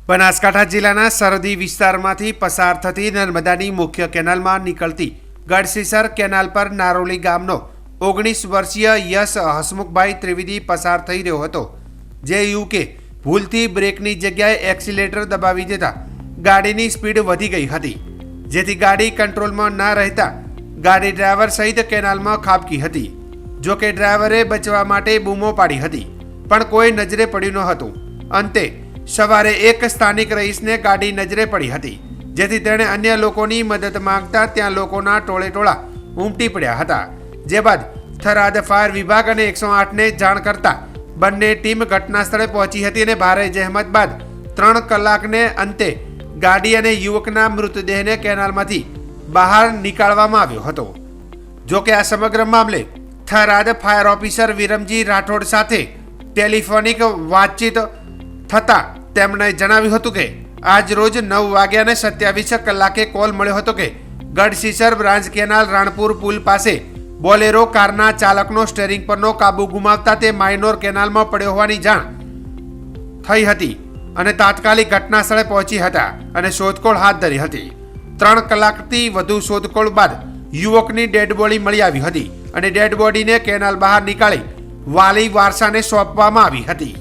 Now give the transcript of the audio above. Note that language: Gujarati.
બનાસકાંઠા જિલ્લાના સરહદી વિસ્તારમાંથી પસાર થતી નર્મદાની મુખ્ય કેનાલમાં નીકળતી ગઢસીસર કેનાલ પર નારોલી ગામનો 19 વર્ષીય યશ હસમુખભાઈ ત્રિવેદી પસાર થઈ રહ્યો હતો, જે યુવકે ભૂલથી બ્રેકની જગ્યાએ એક્સિલેટર દબાવી દેતા ગાડીની સ્પીડ વધી ગઈ હતી, જેથી ગાડી કંટ્રોલમાં ન રહેતા ગાડી ડ્રાઈવર સહિત કેનાલમાં ખાબકી હતી. જોકે ડ્રાઈવરે બચવા માટે બૂમો પાડી હતી, પણ કોઈ નજરે પડ્યું ન હતું. અંતે સવારે એક સ્થાનિક રહીશને ગાડી નજરે પડી હતી, જેથી તેણે અન્ય લોકોની મદદ માંગતા ત્યાં લોકોના ટોળે ટોળા ઉમટી પડ્યા હતા. જે બાદ થરાદ ફાયર વિભાગ અને 108ને જાણ કરતા બંને ટીમ ઘટના સ્થળે પહોંચી હતી અને ભારે જહેમત બાદ 3 કલાકને અંતે ગાડી અને યુવકના મૃતદેહને કેનાલમાંથી બહાર નીકાળવામાં આવ્યો હતો. જોકે આ સમગ્ર મામલે થરાદ ફાયર ઓફિસર વિરમજી રાઠોડ સાથે ટેલિફોનિક વાતચીત થતા તેમણે જણાવ્યું હતું કે આજ રોજ 9:27 કોલ મળ્યો હતો કે ગઢસીસર બ્રાન્ચ કેનાલ રાણપુર પુલ પાસે બોલેરો કારના ચાલકનો સ્ટીયરિંગ પરનો કાબુ ગુમાવતા તે માઇનોર કેનાલમાં પડ્યો હોવાની જાણ થઈ હતી અને તાત્કાલિક ઘટના સ્થળે પહોંચી હતા અને શોધખોળ હાથ ધરી હતી. 3 કલાકથી વધુ શોધખોળ બાદ યુવકની ડેડ બોડી મળી આવી હતી અને ડેડ બોડીને કેનાલ બહાર નીકાળી વાલી વારસાને સોંપવામાં આવી હતી.